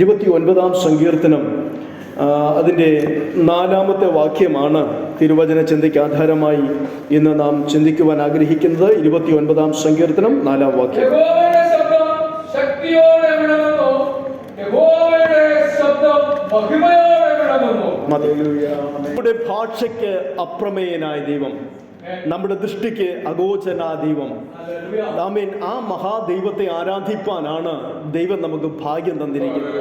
29-ാം സങ്കീർത്തനം അതിൻ്റെ 4-ാമത്തെ വാക്യമാണ് തിരുവചന ചിന്തയ്ക്ക് ആധാരമായി ഇന്ന് നാം ചിന്തിക്കുവാൻ ആഗ്രഹിക്കുന്നത്. 29-ാം സങ്കീർത്തനം 4-ാം വാക്യം. നമ്മുടെ ഭാഷയ്ക്ക് അപ്രമേയനായ ദൈവം, നമ്മുടെ ദൃഷ്ടിക്ക് അഗോചരനായ ദൈവം, ആമേൻ, ആ മഹാദൈവത്തെ ആരാധിപ്പാനാണ് ദൈവം നമുക്ക് ഭാഗ്യം തന്നിരിക്കുന്നത്.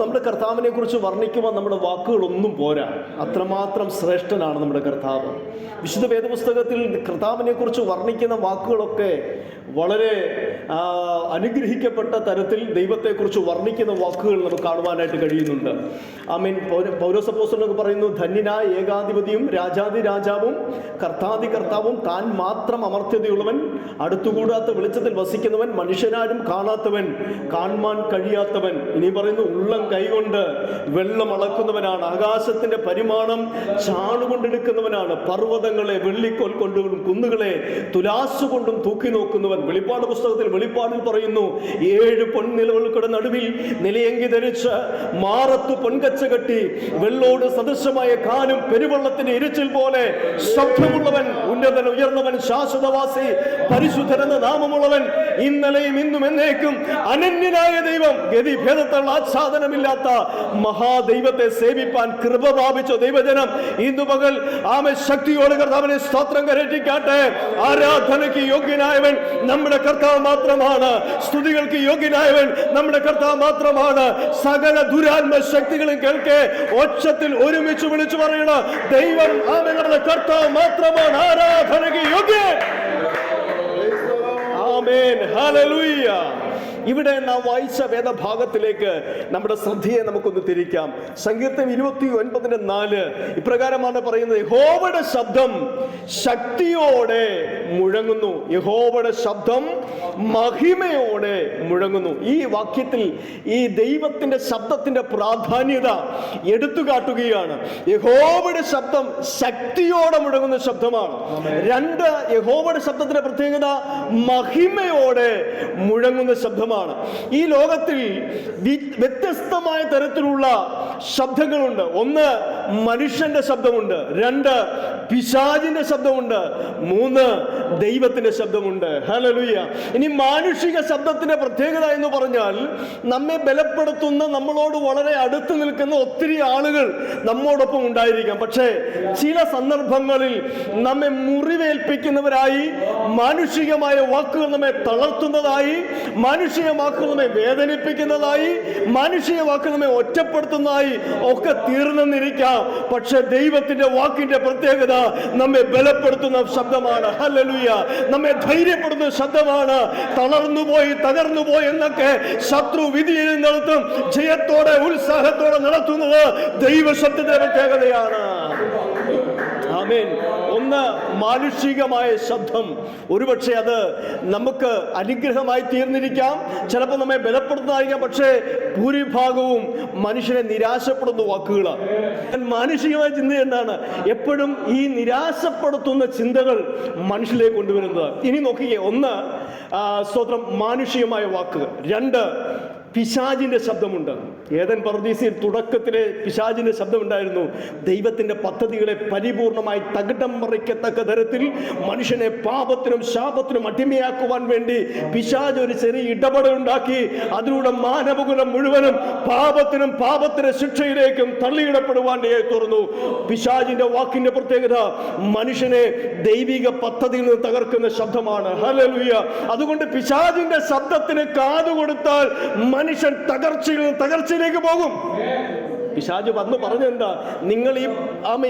നമ്മുടെ കർത്താവിനെ കുറിച്ച് വർണ്ണിക്കുവാൻ നമ്മുടെ വാക്കുകളൊന്നും പോരാ, അത്രമാത്രം ശ്രേഷ്ഠനാണ് നമ്മുടെ കർത്താവ്. വിശുദ്ധ വേദപുസ്തകത്തിൽ കർത്താവിനെ കുറിച്ച് വർണ്ണിക്കുന്ന വാക്കുകളൊക്കെ വളരെ അനുഗ്രഹിക്കപ്പെട്ട തരത്തിൽ ദൈവത്തെക്കുറിച്ച് വർണ്ണിക്കുന്ന വാക്കുകൾ നമുക്ക് കാണുവാനായിട്ട് കഴിയുന്നുണ്ട്. ആമേൻ. പൗലോസ് അപ്പോസ്തലൻ പറയുന്നു, ധന്യനായ ഏകാധിപതിയും രാജാതിരാജാവും കർത്താതി കർത്താവും, താൻ മാത്രം അമർത്യതയുള്ളവൻ, അടുത്തുകൂടാത്ത വെളിച്ചത്തിൽ വസിക്കുന്നവൻ, മനുഷ്യനാരും കാണാത്തവൻ, കാണുവാൻ കഴിയാത്തവൻ. ഇനി പറയുന്നു, ഉള്ളം കൈകൊണ്ട് വെള്ളം അളക്കുന്നവനാണ്, ആകാശത്തിന്റെ പരിമാണം ചാണുകൊണ്ടെടുക്കുന്നവനാണ്, പർവ്വതങ്ങളെ വെള്ളിക്കോൽ കൊണ്ടും കുന്നുകളെ തുലാസുകൊണ്ടും തൂക്കി നോക്കുന്നവൻ. വെളിപ്പാട് പുസ്തകത്തിൽ വെളിപ്പാടിൽ പറയുന്നു, 7 പൊൻനിലവുകളുടെ നടുവിൽ നിലയങ്കി ധരിച്ച് മാറത്ത് പൊൻകച്ച കെട്ടി വെള്ളോട് സദൃശമായ കാലും പെരുവെള്ളത്തിന്റെ ഇരച്ചിൽ പോലെ ശബ്ദമുള്ളവൻ, ഉന്നതൻ, ഉയർന്നവൻ, ശാശ്വതവാസി, പരിശുദ്ധനെന്ന നാമമുള്ളവൻ, ഇന്നലെയും ഇന്നും എന്നേക്കും അനന്യനായ ദൈവം, ഗതിഭേദത്തുള്ള ആച്ഛാദനമില്ലാത്ത മഹാദൈവത്തെ സേവിപ്പാൻ കൃപ പ്രാപിച്ച ദൈവജനം ഇന്നു പകൽ ആമേ ശക്തിയോടെ കർത്താവിനെ സ്തോത്രം കരേറ്റിക്കാട്ടെ. ആരാധനയ്ക്ക് യോഗ്യനായവൻ നമ്മുടെ കർത്താവ് മാത്രമാണ്. സ്തുതികൾക്ക് യോഗ്യനായവൻ നമ്മുടെ കർത്താവ് മാത്രമാണ്. സകല ദുരാത്മ ശക്തികളും കേൾക്കെ ഒച്ചത്തിൽ ഒരുമിച്ച് വിളിച്ചു പറയണം, ദൈവം ആമേൻ നമ്മുടെ കർത്താവ് മാത്രമാണ് ആരാധനയ്ക്ക് യോഗ്യൻ. ആമേൻ, ഹല്ലേലൂയ. ഇവിടെ നാം വായിച്ച വേദഭാഗത്തിലേക്ക് നമ്മുടെ ശ്രദ്ധയെ നമുക്കൊന്ന് തിരിക്കാം. സങ്കീർത്തനം 29:4 ഇപ്രകാരമാണ് പറയുന്നത്, യഹോവയുടെ ശബ്ദം ശക്തിയോടെ മുഴങ്ങുന്നു, യഹോവയുടെ ശബ്ദം മഹിമയോടെ മുഴങ്ങുന്നു. ഈ വാക്യത്തിൽ ഈ ദൈവത്തിന്റെ ശബ്ദത്തിന്റെ പ്രാധാന്യത എടുത്തു കാട്ടുകയാണ്. യഹോവയുടെ ശബ്ദം ശക്തിയോടെ മുഴങ്ങുന്ന ശബ്ദമാണ്. 2, യഹോവയുടെ ശബ്ദത്തിന്റെ പ്രത്യേകത മഹിമയോടെ മുഴങ്ങുന്ന ശബ്ദമാണ്. ഈ ലോകത്തിൽ വ്യത്യസ്തമായ തരത്തിലുള്ള ശബ്ദങ്ങളുണ്ട്. 1, മനുഷ്യന്റെ ശബ്ദമുണ്ട്. 2, പിശാചിന്റെ ശബ്ദമുണ്ട്. 3, ദൈവത്തിന്റെ ശബ്ദമുണ്ട്. ഹല്ലേലൂയ. ഇനി മാനുഷിക ശബ്ദത്തിന്റെ പ്രത്യേകത എന്ന് പറഞ്ഞാൽ, നമ്മെ ബലപ്പെടുത്തുന്ന, നമ്മളോട് വളരെ അടുത്ത് നിൽക്കുന്ന ഒത്തിരി ആളുകൾ നമ്മോടൊപ്പം ഉണ്ടായിരിക്കാം. പക്ഷേ ചില സന്ദർഭങ്ങളിൽ നമ്മെ മുറിവേൽപ്പിക്കുന്നവരായി, മാനുഷികമായ വാക്കുകൾ നമ്മെ തളർത്തുന്നതായി, മാനുഷിക വാക്കുകൾ നമ്മെ വേദനിപ്പിക്കുന്നതായി, മാനുഷിക വാക്കുകൾ നമ്മെ ഒറ്റപ്പെടുത്തുന്നതായി ഒക്കെ തീർന്നെന്നിരിക്കാം. പക്ഷെ ദൈവത്തിന്റെ വാക്കിന്റെ പ്രത്യേകത നമ്മെ ബലപ്പെടുത്തുന്ന ശബ്ദമാണ്. ഹല്ലേലൂയ. നമ്മെ ധൈര്യപ്പെടുത്തുന്ന ശബ്ദമാണ്. തളർന്നുപോയി, തകർന്നുപോയി എന്നൊക്കെ ശത്രു വിധി നടത്തും, ജയത്തോടെ ഉത്സാഹത്തോടെ നടത്തുന്നത് ദൈവശബ്ദത്തിന്റെ പ്രത്യേകതയാണ്. ആമേൻ. 1, മാനുഷികമായ ശബ്ദം. ഒരുപക്ഷെ അത് നമുക്ക് അനുഗ്രഹമായി തീർന്നിരിക്കാം, ചിലപ്പോൾ നമ്മെ ബലപ്പെടുത്തുന്നതായിരിക്കാം. പക്ഷേ ഭൂരിഭാഗവും മനുഷ്യനെ നിരാശപ്പെടുന്ന വാക്കുകളാണ്. മാനുഷികമായ ചിന്ത എന്താണ്? എപ്പോഴും ഈ നിരാശപ്പെടുത്തുന്ന ചിന്തകൾ മനുഷ്യരിലേക്ക് കൊണ്ടുവരുന്നത്. ഇനി നോക്കിക്കേ, 1, സ്തോത്രം, മാനുഷികമായ വാക്കുകൾ. 2, പിശാചിന്റെ ശബ്ദമുണ്ട്. ഏദൻ പർദീസയിൽ തുടക്കത്തിലെ പിശാചിന്റെ ശബ്ദമുണ്ടായിരുന്നു. ദൈവത്തിന്റെ പദ്ധതികളെ പരിപൂർണമായി തകിടം മറിക്കത്തക്ക തരത്തിൽ മനുഷ്യനെ പാപത്തിനും ശാപത്തിനും അടിമയാക്കുവാൻ വേണ്ടി പിശാച് ഒരു ചെറിയ ഇടപെടലുണ്ടാക്കി. അതിലൂടെ മാനവകുലം മുഴുവനും പാപത്തിനും പാപത്തിന്റെ ശിക്ഷയിലേക്കും തള്ളിയിടപ്പെടുവാൻ തുറന്നു. പിശാചിന്റെ വാക്കിന്റെ പ്രത്യേകത മനുഷ്യനെ ദൈവിക പദ്ധതിയിൽ നിന്ന് തകർക്കുന്ന ശബ്ദമാണ്. ഹല്ലേലൂയ. അതുകൊണ്ട് പിശാചിന്റെ ശബ്ദത്തിന് കാതുകൊടുത്താൽ മനുഷ്യൻ തകർച്ചയിലേക്ക് പോകും. പിശാച് വന്ന് പറഞ്ഞെന്താ, നിങ്ങൾ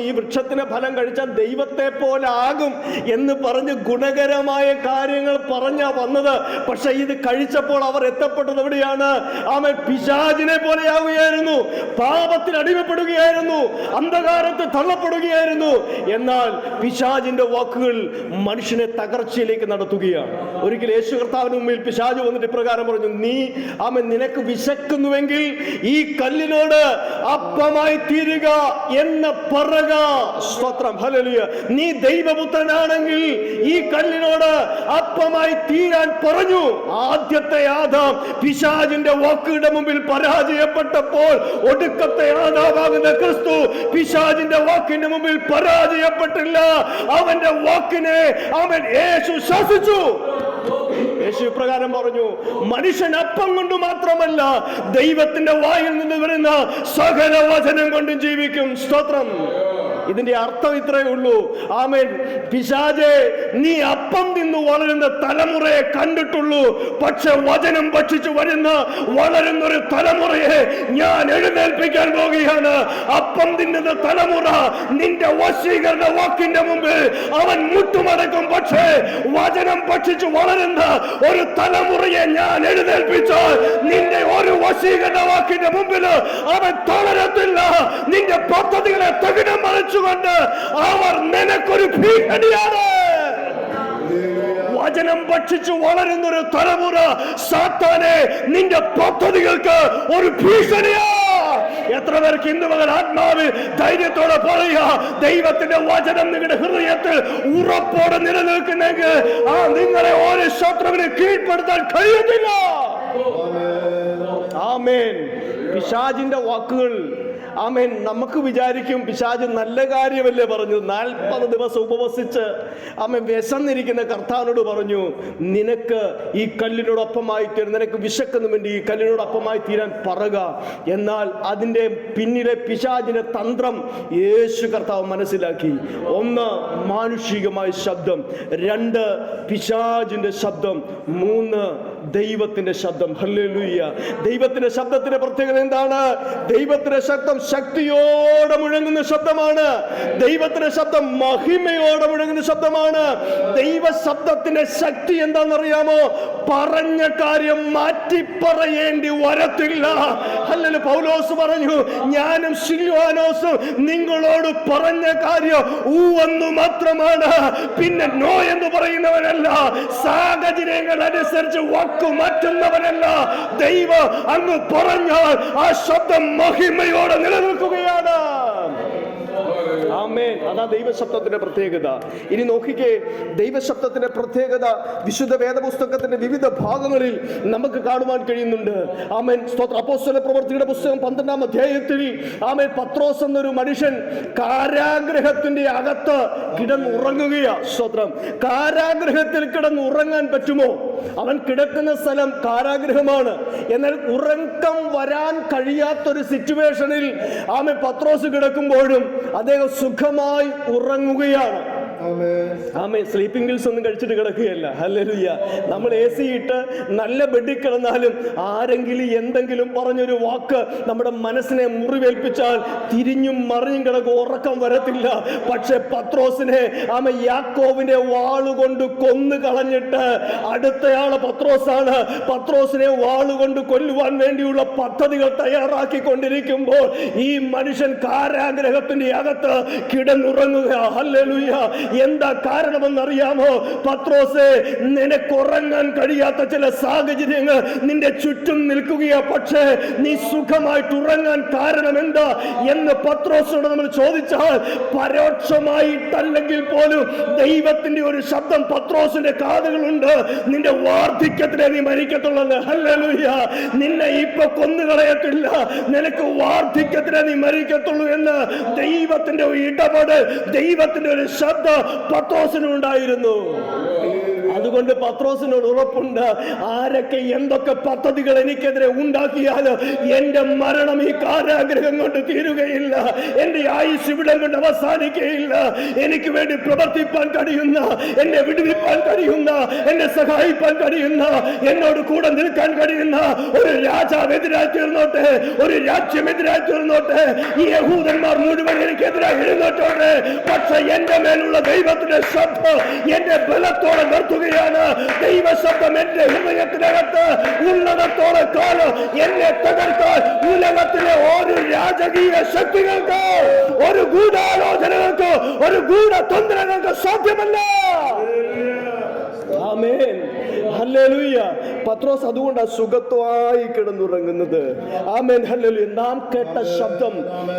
ഈ വൃക്ഷത്തിന്റെ ഫലം കഴിച്ചാൽ ദൈവത്തെ പോലെ ആകും എന്ന് പറഞ്ഞ് ഗുണകരമായ കാര്യങ്ങൾ പറഞ്ഞാ വന്നത്. പക്ഷെ ഇത് കഴിച്ചപ്പോൾ അവർ എത്തപ്പെട്ടത് എവിടെയാണ്? പിശാചിനെ പോലെയാവുകയായിരുന്നു, പാപത്തിന് അടിമപ്പെടുകയായിരുന്നു, അന്ധകാരത്തിൽ തള്ളപ്പെടുകയായിരുന്നു. എന്നാൽ പിശാചിന്റെ വാക്കുകൾ മനുഷ്യനെ തകർച്ചയിലേക്ക് നടത്തുകയാണ്. ഒരിക്കൽ യേശു കർത്താവിന് മുമ്പിൽ പിശാച് വന്നിട്ട് ഇപ്രകാരം പറഞ്ഞു, നീ നിനക്ക് വിശക്കുന്നുവെങ്കിൽ ഈ കല്ലിനോട് അപ്പമായി തീരുക എന്ന് പറക. സ്തോത്രം, ഹല്ലേലൂയ. നീ ദൈവപുത്രനാണെങ്കിൽ ഈ കല്ലിനോട് അപ്പമായി തീരാൻ പറഞ്ഞു. ആദ്യത്തെ ആദാം പിശാചിന്റെ വാക്കുകളുടെ മുമ്പിൽ പരാജയപ്പെട്ടപ്പോൾ ഒടുക്കത്തെ ആദാമാകുന്ന ക്രിസ്തു പിശാചിന്റെ വാക്കിന്റെ മുമ്പിൽ പരാജയപ്പെട്ടില്ല. അവന്റെ വാക്കിനെ യേശു ശാസിച്ചു. യേശു ഇപ്രകാരം പറഞ്ഞു, മനുഷ്യൻ അപ്പം കൊണ്ട് മാത്രമല്ല ദൈവത്തിന്റെ വായിൽ നിന്ന് വരുന്ന സകല വചനം കൊണ്ടും ജീവിക്കും. സ്തോത്രം. ഇതിന്റെ അർത്ഥം ഇത്രയേ ഉള്ളൂ. ആമേൻ. പിശാചേ, നീ അപ്പം തിന്നു വളരുന്ന തലമുറയെ കണ്ടിട്ടുള്ളൂ. പക്ഷെ വചനം ഭക്ഷിച്ചു വളരുന്ന ഒരു തലമുറയെ ഞാൻ എഴുന്നേൽപ്പിക്കാൻ പോകുകയാണ്. അപ്പം തിന്നുന്ന തലമുറ നിന്റെ വശീകരണ വാക്കിന്റെ മുമ്പിൽ അവൻ മുട്ടുമടക്കും. പക്ഷേ വചനം ഭക്ഷിച്ചു വളരുന്ന ഒരു തലമുറയെ ഞാൻ എഴുന്നേൽപ്പിച്ചാൽ നിന്റെ ഒരു വശീകരണ വാക്കിന്റെ മുമ്പിൽ അവൻ തളരത്തില്ല. നിന്റെ പദ്ധതികളെ തകിടം മറിച്ചുകൊണ്ട് അവർ നിനക്കൊരു ഭീഷണിയാണ്. വചനം ഭക്ഷിച്ചു വളരുന്നൊരു തലമുറ സാത്താനെ നിന്റെ പദ്ധതികൾക്ക് ഒരു ഭീഷണിയാ. എത്ര പേർക്ക് ഇന്ന് മകൻ ആത്മാവിൽ ധൈര്യത്തോടെ പറയുക, ദൈവത്തിന്റെ വചനം നിങ്ങളുടെ ഹൃദയത്തിൽ ഉറപ്പോടെ നിലനിൽക്കുന്നെങ്കിൽ നിങ്ങളെ ഓരോ ശത്രുവിനെ കീഴ്പ്പെടുത്താൻ കഴിയത്തില്ല. ആമേൻ. പിശാചിന്റെ വാക്കുകൾ, ആമേൻ, നമുക്ക് വിചാരിക്കും പിശാച് നല്ല കാര്യമല്ലേ പറഞ്ഞു. 40 ദിവസം ഉപവസിച്ച് ആമേൻ വിശന്നിരിക്കുന്ന കർത്താവിനോട് പറഞ്ഞു, നിനക്ക് ഈ കല്ലിനോടൊപ്പമായി തീരാൻ, നിനക്ക് വിശക്കുന്നുമെങ്കിൽ ഈ കല്ലിനോടൊപ്പമായി തീരാൻ പറയുക. എന്നാൽ അതിൻ്റെ പിന്നിലെ പിശാചിന്റെ തന്ത്രം യേശു കർത്താവ് മനസ്സിലാക്കി. 1, മാനുഷികമായ ശബ്ദം. 2, പിശാചിന്റെ ശബ്ദം. 3, ദൈവത്തിന്റെ ശബ്ദം. ഹല്ലേലൂയ. ദൈവത്തിന്റെ ശബ്ദത്തിന്റെ പ്രത്യേകത എന്താണ്? ദൈവത്തിന്റെ ശബ്ദം ശക്തിയോടെ മുഴങ്ങുന്ന ശബ്ദമാണ്. ദൈവത്തിന്റെ ശബ്ദം മഹിമയോടെ മുഴങ്ങുന്ന ശബ്ദമാണ്. ദൈവ ശബ്ദത്തിന്റെ ശക്തി എന്താണെന്നറിയാമോ? പറഞ്ഞ കാര്യം മാറ്റി പറയേണ്ടി വരത്തില്ല. ഹല്ലേലൂയ. പൗലോസ് പറഞ്ഞു, ഞാനും സിൽവാനോസും നിങ്ങളോട് പറഞ്ഞ കാര്യം ഊവെന്നു മാത്രമാണ്, പിന്നെ നോ എന്ന് പറയുന്നവനല്ല, സാഹചര്യങ്ങൾ അനുസരിച്ച് വാക്കു മാറ്റുന്നവനല്ല. ദൈവം അങ്ങ് പറഞ്ഞാൽ ആ ശബ്ദം മഹിമയോടെ നിലനിൽക്കുകയാണ്. ആമേൻ. അതാ ദൈവശബ്ദത്തിന്റെ പ്രത്യേകത. ഇനി നോക്കിക്കേ, ദൈവശബ്ദത്തിന്റെ പ്രത്യേകത വിശുദ്ധ വേദപുസ്തകത്തിന്റെ വിവിധ ഭാഗങ്ങളിൽ നമുക്ക് കാണുവാൻ കഴിയുന്നുണ്ട്. ആമേൻ. സ്തോത്രം. അപ്പോസ്തല പ്രവൃത്തിയുടെ പുസ്തകം 12-ാം അധ്യായത്തിൽ ആമേൻ, പത്രോസ് എന്നൊരു മനുഷ്യൻ കാരാഗ്രഹത്തിന്റെ അകത്ത് കിടന്നുറങ്ങുകയാ. സ്തോത്രം. കാരാഗ്രഹത്തിൽ കിടന്നുറങ്ങാൻ പറ്റുമോ? അവൻ കിടക്കുന്ന സ്ഥലം കാരാഗ്രഹമാണ്. എന്നാൽ ഉറക്കം വരാൻ കഴിയാത്തൊരു സിറ്റുവേഷനിൽ ആമേൻ പത്രോസ് കിടക്കുമ്പോഴും അദ്ദേഹം സുഖമായി ഉറങ്ങുകയാണ്. ആമേൻ. സ്ലീപ്പിംഗ് പിൽസ് ഒന്നും കഴിച്ചിട്ട് കിടക്കുകയല്ല. ഹല്ലേലൂയ. നമ്മൾ AC ഇട്ട് നല്ല ബെഡിൽ കിടന്നാലും ആരെങ്കിലും എന്തെങ്കിലും പറഞ്ഞൊരു വാക്ക് നമ്മുടെ മനസ്സിനെ മുറിവേൽപ്പിച്ചാൽ തിരിഞ്ഞും മറിഞ്ഞും കിടക്കും, ഉറക്കം വരത്തില്ല. പക്ഷെ പത്രോസിനെ ആമേൻ യാക്കോബിന്റെ വാളുകൊണ്ട് കൊന്നു കളഞ്ഞിട്ട് അടുത്തയാള് പത്രോസാണ്. പത്രോസിനെ വാളുകൊണ്ട് കൊല്ലുവാൻ വേണ്ടിയുള്ള പദ്ധതികൾ തയ്യാറാക്കിക്കൊണ്ടിരിക്കുമ്പോൾ ഈ മനുഷ്യൻ കാരാഗ്രഹത്തിന്റെ അകത്ത് കിടന്നുറങ്ങുക. ഹല്ലേലൂയ. എന്താ കാരണമെന്നറിയാമോ? പത്രോസേ, നിനക്കുറങ്ങാൻ കഴിയാത്ത ചില സാഹചര്യങ്ങൾ നിന്റെ ചുറ്റും നിൽക്കുകയാ. പക്ഷേ നീ സുഖമായിട്ട് ഉറങ്ങാൻ കാരണം എന്താ എന്ന് പത്രോസിനോട് നമ്മൾ ചോദിച്ചാൽ, പരോക്ഷമായിട്ടല്ലെങ്കിൽ പോലും ദൈവത്തിന്റെ ഒരു ശബ്ദം പത്രോസിന്റെ കാതുകളുണ്ട്. നിന്റെ വാർദ്ധക്യത്തിലെ നീ മരിക്കത്തുള്ളത്. ഹല്ലേലൂയ. നിന്നെ ഇപ്പൊ കൊന്നുകളയത്തില്ല, നിനക്ക് വാർദ്ധക്യത്തിലെ നീ മരിക്കത്തുള്ളൂ എന്ന് ദൈവത്തിന്റെ ഒരു ഇടപെടൽ, ദൈവത്തിന്റെ ഒരു ശബ്ദം പത്രോസിനുണ്ടായിരുന്നു. അതുകൊണ്ട് പത്രോസിനോട് ഉറപ്പുണ്ട്, ആരൊക്കെ എന്തൊക്കെ പദ്ധതികൾ എനിക്കെതിരെ ഉണ്ടാക്കിയാലും എന്റെ മരണം ഈ കാരാഗ്രഹം കൊണ്ട് തീരുകയില്ല, എന്റെ ആയുസ് ഇവിടം കൊണ്ട് അവസാനിക്കുകയില്ല. എനിക്ക് വേണ്ടി പ്രവർത്തിപ്പാൻ കഴിയുന്ന, എന്നെ വിടുവിപ്പാൻ കഴിയുന്ന, എന്നെ സഹായിപ്പാൻ കഴിയുന്ന, എന്നോട് കൂടെ നിൽക്കാൻ കഴിയുന്ന ഒരു രാജാവെതിരായി തീർന്നോട്ടെ, ഒരു രാജ്യമെതിരായി തീർന്നോട്ടെ, ഈ യഹൂദന്മാർ മുഴുവൻ എനിക്കെതിരായി എഴുന്നോട്ടെ. പക്ഷെ എന്റെ മേലുള്ള ദൈവത്തിന്റെ ശബ്ദം എന്റെ ബലത്തോടെ നിർത്തുകയാണ്. ദൈവശബ്ദം എന്റെ ഹൃദയത്തിനകത്ത് ഉള്ളിടത്തോളം കാലം എന്നെ തകർക്കാൻ ഉലകത്തിലെ ഒരു രാജകീയ ശക്തികൾക്ക്, ഒരു ഗൂഢാലോചനകൾക്ക്, ഒരു ഗൂഢതന്ത്രങ്ങൾക്ക് സാധ്യമല്ല. ആമേൻ. ഹല്ലേലൂയ. പത്രോസ് അതുകൊണ്ടാണ് സുഖത്വമായി കിടന്നുറങ്ങുന്നത്. ആമേൻ, ഹല്ലേലൂയ. നാം കേട്ട ശബ്ദം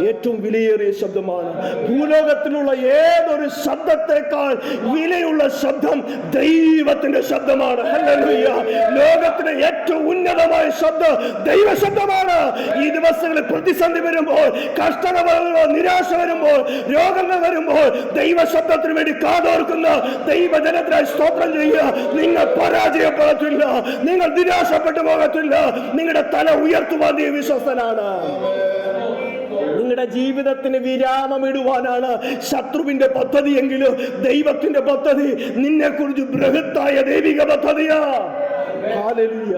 ഏറ്റവും വിലയേറിയ ശബ്ദമാണ്. ഭൂലോകത്തിലുള്ള ഏതൊരു ശബ്ദത്തെക്കാൾ വിലയുള്ള ശബ്ദം ദൈവത്തിന്റെ ശബ്ദമാണ്. ഹല്ലേലൂയ. ലോകത്തിലെ ഏറ്റവും ഉന്നതമായ ശബ്ദം ദൈവശബ്ദമാണ്. ഈ ദിവസങ്ങളിൽ പ്രതിസന്ധി വരുമ്പോൾ, കഷ്ടത വരുമ്പോൾ, നിരാശ വരുമ്പോൾ, രോഗങ്ങൾ വരുമ്പോൾ ദൈവശബ്ദത്തിന് വേണ്ടി കാതോർക്കുന്ന ദൈവജനത്തിനായി സ്തോത്രം ചെയ്യുക. നിങ്ങൾ പരാജയപ്പെടത്തില്ല, നിങ്ങൾ നിരാശപ്പെട്ടു പോകത്തില്ല. നിങ്ങളുടെ തല ഉയർത്തുവാൻ നീ വിശ്വസ്തനാണ്. നിങ്ങളുടെ ജീവിതത്തിന് വിരാമമിടുവാനാണ് ശത്രുവിന്റെ പദ്ധതിയെങ്കിലും ദൈവത്തിന്റെ പദ്ധതി നിന്നെ കുറിച്ച് ബൃഹത്തായ ദൈവിക പദ്ധതിയാ. ഹല്ലേലൂയ.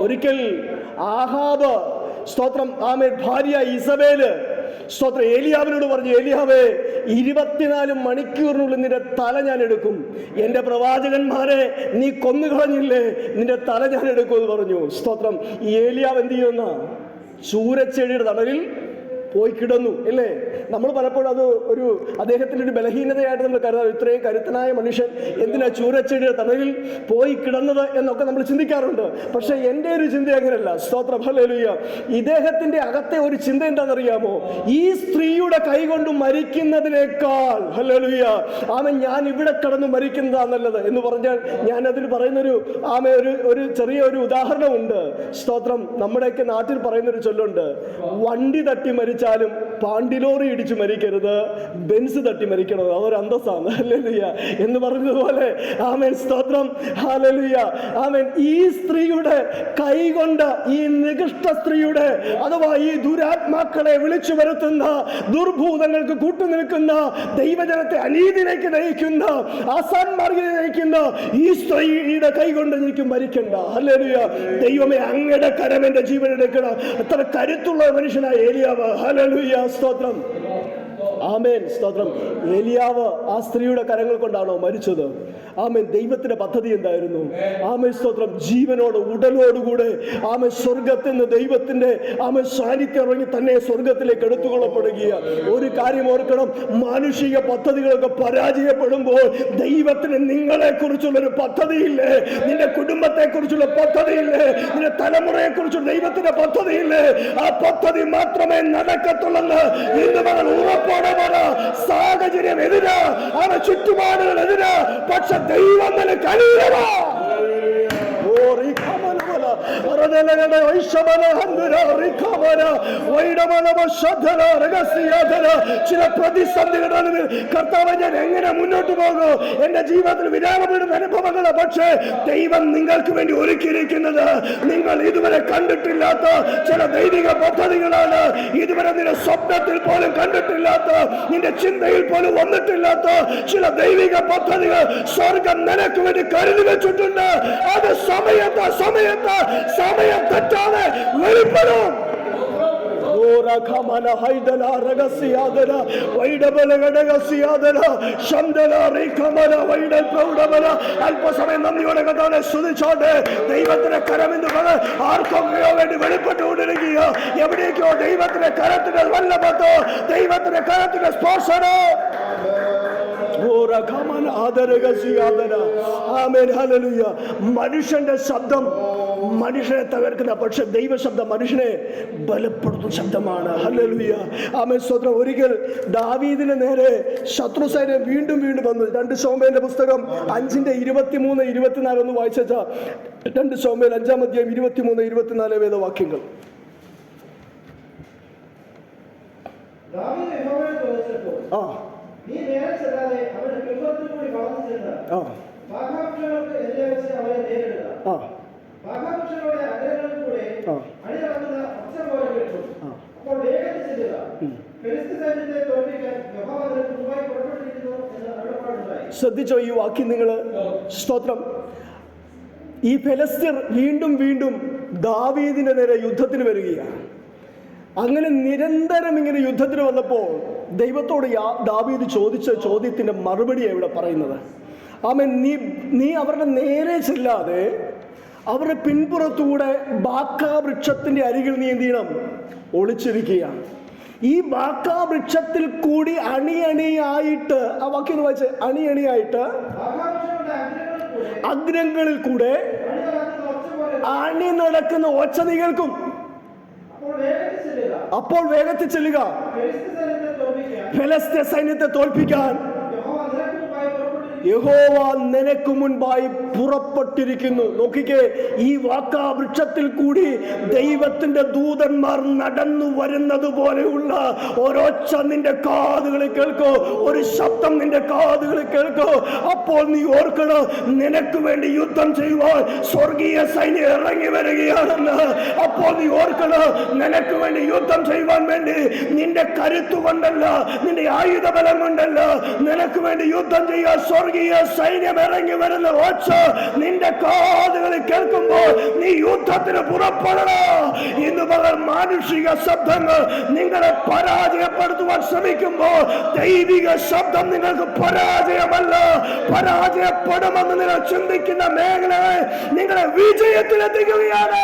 ഒരിക്കൽ ആഹാബ് സ്തോത്രം ആമേൻ ഭാര്യ ഇസബേല് സ്തോത്രം ഏലിയാവിനോട് പറഞ്ഞു, ഏലിയാവേ 24 മണിക്കൂറിനുള്ളിൽ നിന്റെ തല ഞാൻ എടുക്കും. എന്റെ പ്രവാചകന്മാരെ നീ കൊന്നുകളഞ്ഞില്ലേ, നിന്റെ തല ഞാൻ എടുക്കും എന്ന് പറഞ്ഞു. സ്തോത്രം. ഈ ഏലിയാവ് എന്ത് ചെയ്യുന്ന ചൂരച്ചെടിയുടെ തണലിൽ പോയി കിടന്നു അല്ലേ? നമ്മൾ പലപ്പോഴും അത് ഒരു അദ്ദേഹത്തിൻ്റെ ഒരു ബലഹീനതയായിട്ട് നമ്മൾ കരുതാം. ഇത്രയും കരുത്തനായ മനുഷ്യൻ എന്തിനാ ചൂരച്ചെടിയുടെ തണലിൽ പോയി കിടന്നത് എന്നൊക്കെ നമ്മൾ ചിന്തിക്കാറുണ്ട്. പക്ഷെ എൻ്റെ ഒരു ചിന്ത അങ്ങനെയല്ല. സ്തോത്രം. ഹല്ലേലൂയ. ഇദ്ദേഹത്തിൻ്റെ അകത്തെ ഒരു ചിന്ത എന്താണെന്നറിയാമോ? ഈ സ്ത്രീയുടെ കൈകൊണ്ട് മരിക്കുന്നതിനേക്കാൾ, ഹല്ലേലൂയ, ഞാൻ ഇവിടെ കിടന്ന് മരിക്കുന്നതാണ് നല്ലത് എന്ന് പറഞ്ഞാൽ ഞാൻ അതിന് പറയുന്നൊരു ഒരു ചെറിയൊരു ഉദാഹരണമുണ്ട്. സ്തോത്രം. നമ്മുടെയൊക്കെ നാട്ടിൽ പറയുന്നൊരു ചൊല്ലുണ്ട്, വണ്ടി തട്ടി മരിച്ചാലും പാണ്ടിലോറി ഇടിച്ചു മരിക്കരുത്, ബെൻസ് തട്ടി മരിക്കണം. അതൊരു അന്തസ്സാണ്. ഹല്ലേലൂയ എന്ന് പറഞ്ഞതുപോലെ ആമേൻ. സ്തോത്രം. ഹല്ലേലൂയ. ആമേൻ. ഈ സ്ത്രീയുടെ കൈകൊണ്ട്, ഈ നികൃഷ്ട സ്ത്രീയുടെ അഥവാ ഈ ദുരാത്മാക്കളെ വിളിച്ചു വരുത്തുന്ന, ദുർഭൂതങ്ങൾക്ക് കൂട്ടുനിൽക്കുന്ന, ദൈവജനത്തെ അനീതിയിലേക്ക് നയിക്കുന്ന, അസാന്മാർഗ്ഗത്തെ നയിക്കുന്ന ഈ സ്ത്രീയുടെ കൈകൊണ്ട് എനിക്ക് മരിക്കണ്ട. ഹല്ലേലൂയ. ദൈവമേ, അങ്ങയുടെ കരം എന്റെ ജീവൻ എടുക്കണം. എത്ര കരുത്തുള്ള മനുഷ്യനായ ഏലിയാവ്. ഹല്ലേലൂയ. സ്തോത്രം. ആമേൻ. സ്തോത്രം. ഏലിയാവ് ആ സ്ത്രീയുടെ കരങ്ങൾ കൊണ്ടാണോ മരിച്ചത്? ആമേൻ. ദൈവത്തിന്റെ പദ്ധതി എന്തായിരുന്നു? ആമേൻ. സ്തോത്രം. ജീവനോട്, ഉടലോടുകൂടെ ആമേൻ സ്വർഗത്തിൽ നിന്ന് ദൈവത്തിന്റെ ആമേൻ സാന്നിധ്യം ഇറങ്ങി തന്നെ സ്വർഗത്തിലേക്ക് എടുത്തുകൊള്ളപ്പെടുകയാണ്. ഒരു കാര്യം ഓർക്കണം, മാനുഷിക പദ്ധതികളൊക്കെ പരാജയപ്പെടുമ്പോൾ ദൈവത്തിന് നിങ്ങളെ കുറിച്ചുള്ളൊരു പദ്ധതിയില്ലേ? നിന്റെ കുടുംബത്തെ കുറിച്ചുള്ള പദ്ധതിയില്ലേ? നിന്റെ തലമുറയെ കുറിച്ചുള്ള ദൈവത്തിന്റെ പദ്ധതിയില്ലേ? ആ പദ്ധതി മാത്രമേ നടക്കത്തുള്ളെന്ന് ഇന്ന് നമ്മൾ ഉറപ്പോടെ പറ. സാഹചര്യം എതിരാ, അവ ചുറ്റുപാടുകൾ എതിരാ, പക്ഷെ ദൈവം നിനക്ക് അനുകൂലമാ. ചില പ്രതിസന്ധികളിൽ കർത്താവ് ഞാൻ എങ്ങനെ മുന്നോട്ട് പോകും? എന്റെ ജീവിതത്തിൽ വിരാമപ്പെടുന്ന അനുഭവങ്ങള്. പക്ഷേ ദൈവം നിങ്ങൾക്ക് വേണ്ടി ഒരുക്കിയിരിക്കുന്നത് നിങ്ങൾ ഇതുവരെ കണ്ടിട്ടില്ലാത്ത ചില ദൈവിക പദ്ധതികളാണ്. ഇതുവരെ നിന്റെ സ്വപ്നത്തിൽ പോലും കണ്ടിട്ടില്ലാത്ത, നിന്റെ ചിന്തയിൽ പോലും വന്നിട്ടില്ലാത്ത ചില ദൈവിക പദ്ധതികൾ സ്വർഗം നിനക്ക് വേണ്ടി കരുതി വെച്ചിട്ടുണ്ട്. അത് സമയം തെറ്റാതെ വെളിപ്പെടും. അല്പസമയം നന്ദിയോടെ കർത്താവിനെ സ്തുതിച്ചോട്ടെ. ദൈവത്തിന്റെ കരമെന്ന് പറഞ്ഞ് ആർക്കൊക്കെയോ വേണ്ടി വെളിപ്പെട്ടുകൊണ്ടിരിക്കുക. എവിടേക്കോ ദൈവത്തിന്റെ കരത്തിന്റെ വല്ലഭത്തോ, ദൈവത്തിന്റെ കരത്തിന്റെ സ്പോർശനോ. മനുഷ്യന്റെ ശബ്ദം മനുഷ്യനെ തകർക്കുന്ന, പക്ഷെ ദൈവശബ്ദം മനുഷ്യനെ ബലപ്പെടുത്തുന്ന ശബ്ദമാണ്. ഹല്ലേലൂയ. ആമേൻ. സ്തോത്രം. ഒരിക്കൽ ദാവീദിന് നേരെ ശത്രു സൈന്യം വീണ്ടും വന്നു. 2 ശമൂവേലിന്റെ പുസ്തകം 5:23-24 ഒന്ന് വായിച്ചാ. 2 ശമൂവേൽ 5-ാം അധ്യായം 23-24 വേദവാക്യങ്ങൾ. ശ്രദ്ധിച്ചോ ഈ വാക്യം നിങ്ങൾ? സ്തോത്രം. ഈ ഫെലിസ്ത്യർ വീണ്ടും ദാവീദിന്റെ നേരെ യുദ്ധത്തിന് വരികയാണ്. അങ്ങനെ നിരന്തരം ഇങ്ങനെ യുദ്ധത്തിന് വന്നപ്പോൾ ദൈവത്തോട് ദാവീദ് ചോദിച്ച ചോദ്യത്തിന്റെ മറുപടിയാണ് ഇവിടെ പറയുന്നത്. ആമേൻ. നീ അവരുടെ നേരെ ചെല്ലാതെ അവരുടെ പിൻപുറത്തൂടെ ബാക്കാ വൃക്ഷത്തിന്റെ അരികിൽ നീ എന്ത് ചെയ്യണം? ഒളിച്ചിരിക്കുകയാണ്. ഈ ബാക്കാ വൃക്ഷത്തിൽ കൂടി അണിയണിയായിട്ട്, ആ വാക്യം വായിച്ച്, അണിയണിയായിട്ട് അഗ്രങ്ങളിൽ കൂടെ അണി നടക്കുന്ന ഒച്ച നീ കേൾക്കും. അപ്പോൾ വേഗത്തിൽ ചെല്ലുക, ഫെലിസ്ത്യ സൈന്യത്തെ തോൽപ്പിക്കാൻ യഹോവ നിനക്ക് മുൻപായി പുറപ്പെട്ടിരിക്കുന്നു. നോക്കിക്കേ, ഈ വാക്കാവൃക്ഷത്തിൽ കൂടി ദൈവത്തിന്റെ ദൂതന്മാർ നടന്നു വരുന്നത് പോലെയുള്ള ഒരൊച്ച നിന്റെ കാതുകളിൽ കേൾക്കോ, ഒരു ശബ്ദം നിന്റെ കാതുകളിൽ കേൾക്കോ. അപ്പോൾ നീ ഓർക്കണം, നിനക്ക് വേണ്ടി യുദ്ധം ചെയ്യുവാൻ സ്വർഗീയ സൈന്യം ഇറങ്ങി വരികയാണെന്ന്. അപ്പോൾ നീ ഓർക്കണം, നിനക്ക് വേണ്ടി യുദ്ധം ചെയ്യുവാൻ വേണ്ടി നിന്റെ കരുത്തു കൊണ്ടല്ല, നിന്റെ ആയുധബലം കൊണ്ടല്ല, നിനക്ക് വേണ്ടി യുദ്ധം ചെയ്യാൻ സ്വർഗീയ സൈന്യം ഇറങ്ങി വരുന്ന ഒച്ച നിന്റെ കാതുകളിൽ കേൾക്കുമ്പോൾ നീ യുദ്ധത്തിന് പുറപ്പെടണം. ഇന്ന് പകൽ മാനുഷിക ശബ്ദങ്ങൾ നിങ്ങളെ പരാജയപ്പെടുത്തുവാൻ ശ്രമിക്കുമ്പോൾ ദൈവിക ശബ്ദം നിങ്ങൾക്ക് പരാജയമല്ല, പരാജയപ്പെടുമെന്ന് നിങ്ങൾ ചിന്തിക്കുന്ന മേഖലയെ നിങ്ങളെ വിജയത്തിലെത്തിക്കുകയാണ്.